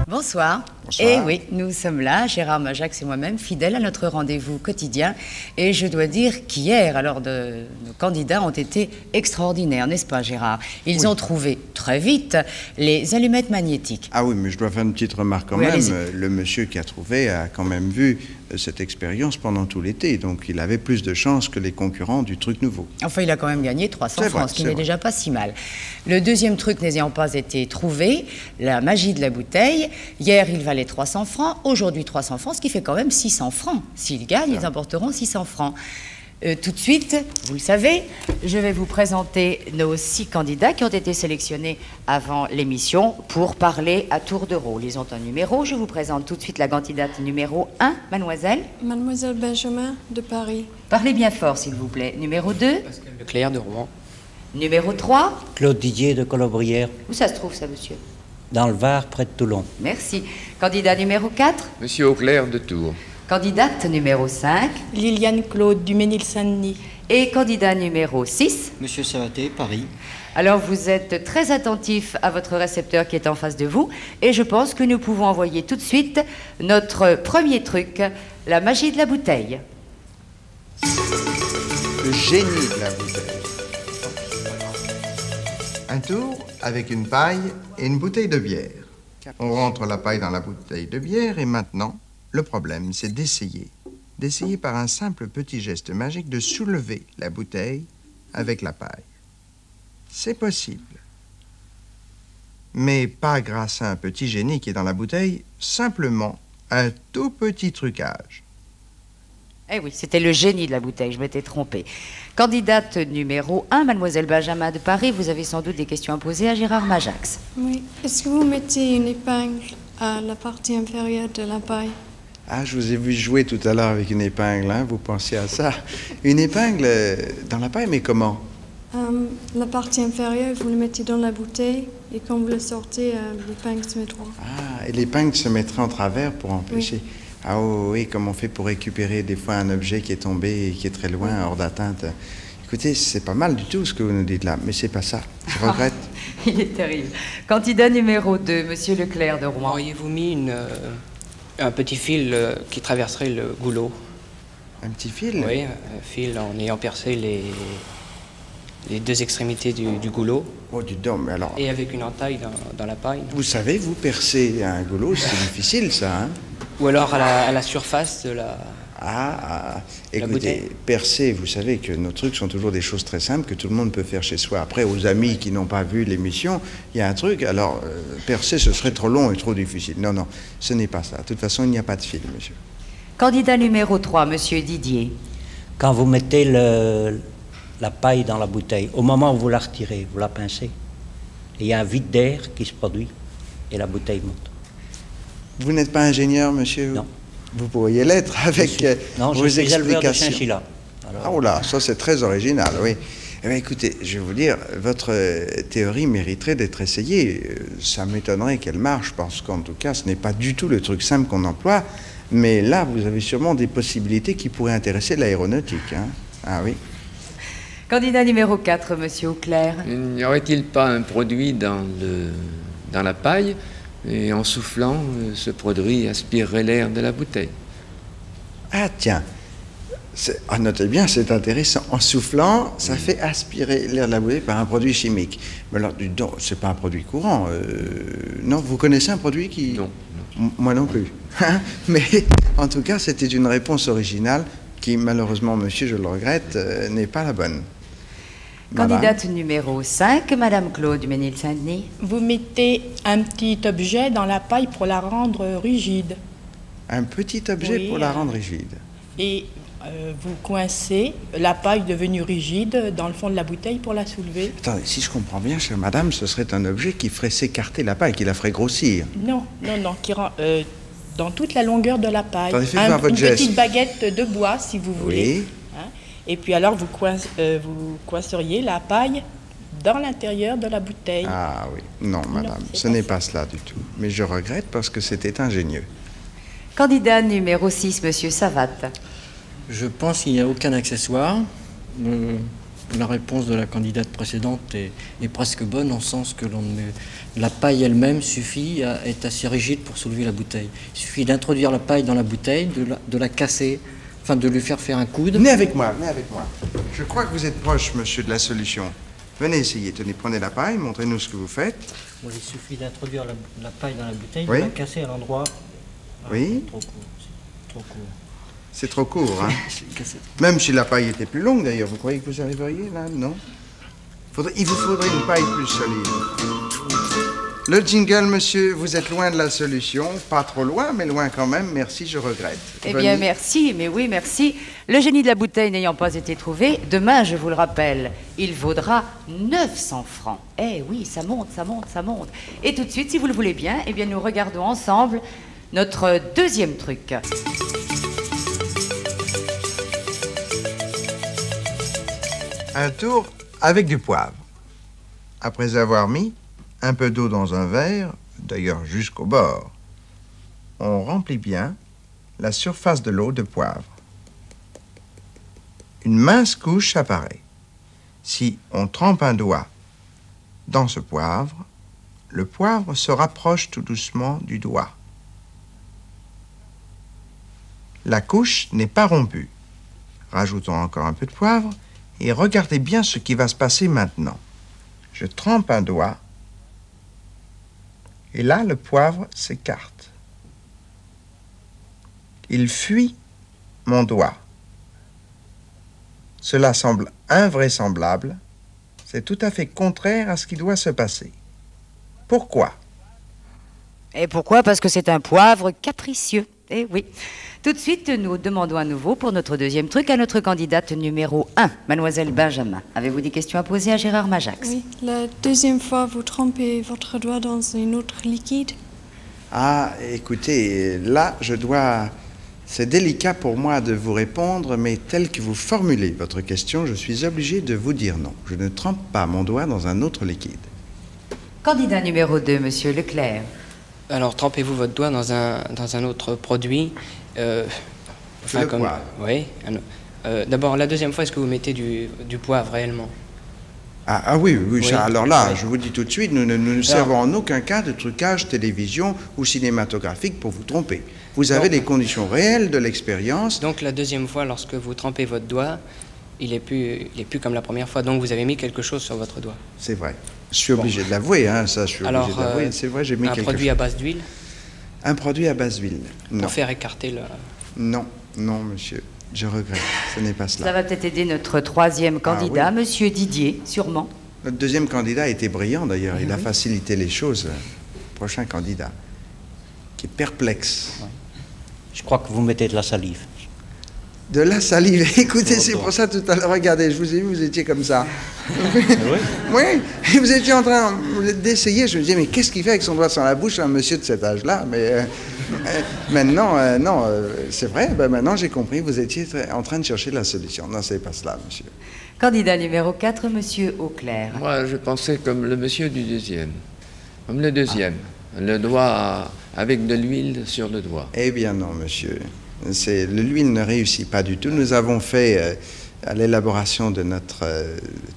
Bonsoir. Bonsoir. Et oui, nous sommes là, Gérard Majax et moi-même, fidèles à notre rendez-vous quotidien. Et je dois dire qu'hier, alors nos candidats ont été extraordinaires, n'est-ce pas Gérard? Ils ont trouvé très vite les allumettes magnétiques. Ah oui, mais je dois faire une petite remarque quand même. Le monsieur qui a trouvé a quand même vu cette expérience pendant tout l'été, donc il avait plus de chances que les concurrents du truc nouveau. Enfin, il a quand même gagné 300 francs, ce qui n'est déjà pas si mal. Le deuxième truc n'ayant pas été trouvé, la magie de la bouteille. Hier, il valait 300 francs, aujourd'hui 300 francs, ce qui fait quand même 600 francs. S'ils gagnent, ils emporteront 600 francs. Tout de suite, vous le savez, je vais vous présenter nos 6 candidats qui ont été sélectionnés avant l'émission pour parler à tour de rôle. Ils ont un numéro. Je vous présente tout de suite la candidate numéro 1, mademoiselle. Mademoiselle Benjamin de Paris. Parlez bien fort, s'il vous plaît. Numéro 2. Pascal Leclerc de Rouen. Numéro 3. Claude Didier de Colobrières. Où ça se trouve, ça, monsieur? Dans le Var, près de Toulon. Merci. Candidat numéro 4. Monsieur Auclair de Tours. Candidate numéro 5. Liliane Claude du Ménil-Saint-Denis. Et candidat numéro 6. Monsieur Savaté, Paris. Alors vous êtes très attentif à votre récepteur qui est en face de vous et je pense que nous pouvons envoyer tout de suite notre premier truc, la magie de la bouteille. Le génie de la bouteille. Un tour avec une paille et une bouteille de bière. On rentre la paille dans la bouteille de bière et maintenant, le problème, c'est d'essayer. D'essayer par un simple petit geste magique de soulever la bouteille avec la paille. C'est possible. Mais pas grâce à un petit génie qui est dans la bouteille, simplement un tout petit trucage. Eh oui, c'était le génie de la bouteille, je m'étais trompée. Candidate numéro 1, mademoiselle Benjamin de Paris, vous avez sans doute des questions à poser à Gérard Majax. Oui. Est-ce que vous mettez une épingle à la partie inférieure de la paille? Ah, je vous ai vu jouer tout à l'heure avec une épingle, hein, vous pensiez à ça. Une épingle dans la paille, mais comment? La partie inférieure, vous le mettez dans la bouteille et quand vous le sortez, l'épingle se mettra. Ah, et l'épingle se mettra en travers pour empêcher. Oui. Ah oui, comme on fait pour récupérer des fois un objet qui est tombé et qui est très loin, hors d'atteinte. Écoutez, c'est pas mal du tout ce que vous nous dites là, mais c'est pas ça. Je regrette. Il est terrible. Candidat numéro 2, monsieur Leclerc de Rouen. Auriez-vous mis un petit fil qui traverserait le goulot? Un petit fil? Oui, un fil en ayant percé les deux extrémités du goulot. Oh, dis donc, mais alors... Et avec une entaille dans la paille. Vous savez, vous percer un goulot, c'est difficile, ça, hein? Ou alors à la surface de la... Écoutez, percer, vous savez que nos trucs sont toujours des choses très simples que tout le monde peut faire chez soi. Après, aux amis qui n'ont pas vu l'émission, il y a un truc, alors percer, ce serait trop long et trop difficile. Non, non, ce n'est pas ça. De toute façon, il n'y a pas de fil, monsieur. Candidat numéro 3, monsieur Didier. Quand vous mettez la paille dans la bouteille, au moment où vous la retirez, vous la pincez, il y a un vide d'air qui se produit et la bouteille monte. Vous n'êtes pas ingénieur, monsieur? Non. Vous pourriez l'être avec vos je suis explications. éleveur de chinchilla. Ah, oh là, ça c'est très original, oui. Eh bien, écoutez, je vais vous dire, votre théorie mériterait d'être essayée. Ça m'étonnerait qu'elle marche, parce qu'en tout cas, ce n'est pas du tout le truc simple qu'on emploie. Mais là, vous avez sûrement des possibilités qui pourraient intéresser l'aéronautique. Hein? Ah oui. Candidat numéro 4, monsieur Auclair. N'y aurait-il pas un produit dans la paille et en soufflant, ce produit aspirerait l'air de la bouteille? Ah tiens, notez bien, c'est intéressant. En soufflant, ça fait aspirer l'air de la bouteille par un produit chimique. Mais alors, c'est pas un produit courant. Non, vous connaissez un produit qui... Non. Moi non plus. Mais en tout cas, c'était une réponse originale qui, malheureusement, monsieur, je le regrette, n'est pas la bonne. Candidate numéro 5, Madame Claude du Ménil-Saint-Denis. Vous mettez un petit objet dans la paille pour la rendre rigide. Un petit objet Oui, pour la rendre rigide. Et vous coincez la paille devenue rigide dans le fond de la bouteille pour la soulever. Attendez, si je comprends bien, chère madame, ce serait un objet qui ferait s'écarter la paille, qui la ferait grossir. Non, qui rend dans toute la longueur de la paille. Attendez, faites voir votre Une geste. petite baguette de bois, si vous voulez. Oui. Hein. Et puis alors, vous coinceriez la paille dans l'intérieur de la bouteille. Ah oui, non, madame, ce n'est pas cela du tout. Mais je regrette parce que c'était ingénieux. Candidat numéro 6, Monsieur Savat. Je pense qu'il n'y a aucun accessoire. La réponse de la candidate précédente est presque bonne, en sens que la paille elle-même est assez rigide pour soulever la bouteille. Il suffit d'introduire la paille dans la bouteille, de la casser, enfin de lui faire un coude. Venez avec moi, venez avec moi. Je crois que vous êtes proche, monsieur, de la solution. Venez essayer, tenez, prenez la paille, montrez-nous ce que vous faites. Bon, il suffit d'introduire la paille dans la bouteille, Oui. de la casser à l'endroit. Ah, Oui. Trop court. C'est trop court. C'est trop court, hein. Même si la paille était plus longue, d'ailleurs, vous croyez que vous arriveriez, là? Non? Il vous faudrait une paille plus solide. Le jingle, monsieur, vous êtes loin de la solution. Pas trop loin, mais loin quand même. Merci, je regrette. Eh bien, Venez. merci, mais oui, merci. Le génie de la bouteille n'ayant pas été trouvé, demain, je vous le rappelle, il vaudra 900 francs. Eh oui, ça monte, ça monte, ça monte. Et tout de suite, si vous le voulez bien, eh bien, nous regardons ensemble notre deuxième truc. Un tour avec du poivre. Après avoir mis un peu d'eau dans un verre, d'ailleurs jusqu'au bord, on remplit bien la surface de l'eau de poivre. Une mince couche apparaît. Si on trempe un doigt dans ce poivre, le poivre se rapproche tout doucement du doigt. La couche n'est pas rompue. Rajoutons encore un peu de poivre et regardez bien ce qui va se passer maintenant. Je trempe un doigt et là, le poivre s'écarte. Il fuit mon doigt. Cela semble invraisemblable. C'est tout à fait contraire à ce qui doit se passer. Pourquoi? Et pourquoi? Parce que c'est un poivre capricieux. Eh oui. Tout de suite, nous demandons à nouveau pour notre deuxième truc à notre candidate numéro 1, Mademoiselle Benjamin. Avez-vous des questions à poser à Gérard Majax? Oui, la deuxième fois, vous trempez votre doigt dans un autre liquide. Ah, écoutez, là, c'est délicat pour moi de vous répondre, mais tel que vous formulez votre question, je suis obligé de vous dire non. Je ne trempe pas mon doigt dans un autre liquide. Candidat numéro 2, Monsieur Leclerc. Alors, trempez-vous votre doigt dans un autre produit. Le poivre. Oui. D'abord, la deuxième fois, est-ce que vous mettez du poivre réellement? Ah oui, Oui. ça, alors là, Oui. je vous dis tout de suite, nous ne servons en aucun cas de trucage télévision ou cinématographique pour vous tromper. Vous avez les conditions réelles de l'expérience. Donc, la deuxième fois, lorsque vous trempez votre doigt, il est plus comme la première fois. Donc, vous avez mis quelque chose sur votre doigt. C'est vrai. Je suis obligé de l'avouer, hein, ça, je suis obligé de l'avouer. C'est vrai, j'ai mis quelque chose. Un produit à base d'huile Un produit à base d'huile. Non. pour faire écarter le... Non, non, monsieur. Je regrette. Ce n'est pas Ça cela. va peut-être aider notre troisième candidat, oui. Monsieur Didier, sûrement. Notre deuxième candidat était brillant, d'ailleurs. Il a facilité les choses. Prochain candidat, qui est perplexe. Je crois que vous mettez de la salive. De la salive. Écoutez, c'est pour ça tout à l'heure, regardez, je vous ai vu, vous étiez comme ça. Oui, et vous étiez en train d'essayer. Je me disais, mais qu'est-ce qu'il fait avec son doigt dans la bouche, un monsieur de cet âge-là? Mais maintenant, non, c'est vrai, maintenant j'ai compris, vous étiez en train de chercher la solution. Non, c'est pas cela, monsieur. Candidat numéro 4, Monsieur Auclair. Moi, je pensais comme le monsieur du deuxième. Comme le deuxième. Le doigt avec de l'huile sur le doigt. Eh bien non, monsieur. L'huile ne réussit pas du tout. Nous avons fait à l'élaboration de notre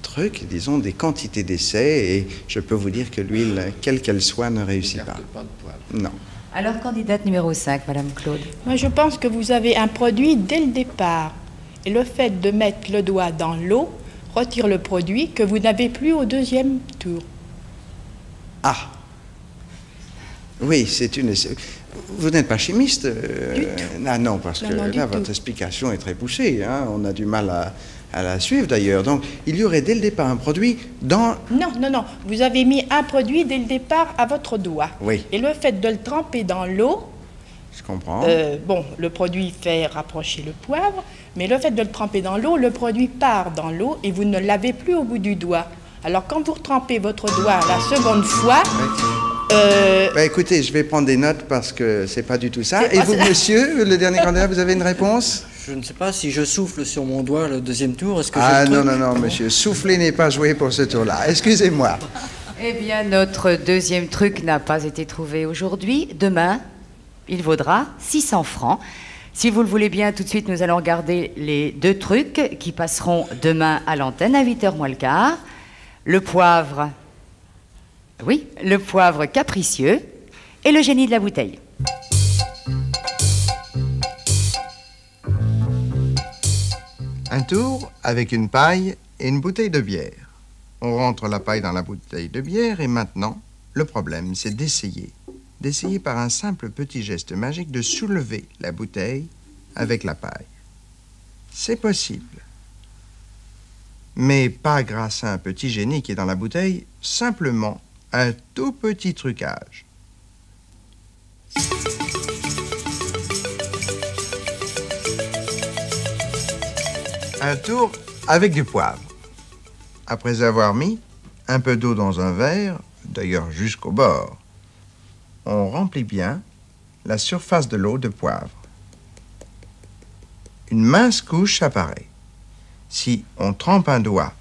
truc, disons, des quantités d'essais et je peux vous dire que l'huile, quelle qu'elle soit, ne réussit pas. Pas de poivre. Non. Alors, candidate numéro 5, Madame Claude. Moi, je pense que vous avez un produit dès le départ. Et le fait de mettre le doigt dans l'eau retire le produit que vous n'avez plus au deuxième tour. Ah. Oui, c'est une... Vous n'êtes pas chimiste Du tout. Ah non, parce que Non, du là, tout. votre explication est très poussée. Hein. On a du mal à la suivre d'ailleurs. Donc, il y aurait dès le départ un produit dans... Non, non, non. Vous avez mis un produit dès le départ à votre doigt. Oui. Et le fait de le tremper dans l'eau, Je comprends. bon, le produit fait rapprocher le poivre, mais le fait de le tremper dans l'eau, le produit part dans l'eau et vous ne l'avez plus au bout du doigt. Alors, quand vous retrempez votre doigt la seconde fois... Bah, écoutez, je vais prendre des notes parce que c'est pas du tout ça. C'est Et pas vous, ça. monsieur, le dernier candidat, vous avez une réponse? Je ne sais pas si je souffle sur mon doigt le deuxième tour. Est-ce que Ah j'ai le non, truc non, non, monsieur. Souffler n'est pas joué pour ce tour-là. Excusez-moi. Eh bien, notre deuxième truc n'a pas été trouvé aujourd'hui. Demain, il vaudra 600 francs. Si vous le voulez bien, tout de suite, nous allons regarder les deux trucs qui passeront demain à l'antenne à 8h moins le quart. Le poivre, oui, le poivre capricieux et le génie de la bouteille. Un tour avec une paille et une bouteille de bière. On rentre la paille dans la bouteille de bière et maintenant, le problème, c'est d'essayer. D'essayer par un simple petit geste magique de soulever la bouteille avec la paille. C'est possible. Mais pas grâce à un petit génie qui est dans la bouteille, simplement un tout petit trucage. Un tour avec du poivre. Après avoir mis un peu d'eau dans un verre, d'ailleurs jusqu'au bord, on remplit bien la surface de l'eau de poivre. Une mince couche apparaît. Si on trempe un doigt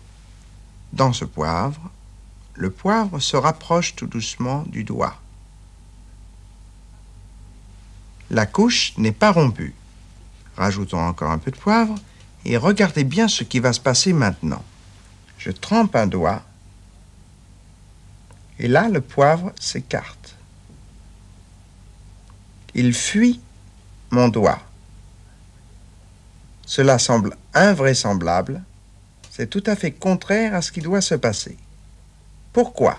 dans ce poivre, le poivre se rapproche tout doucement du doigt. La couche n'est pas rompue. Rajoutons encore un peu de poivre et regardez bien ce qui va se passer maintenant. Je trempe un doigt et là, le poivre s'écarte. Il fuit mon doigt. Cela semble invraisemblable. C'est tout à fait contraire à ce qui doit se passer. Pourquoi ?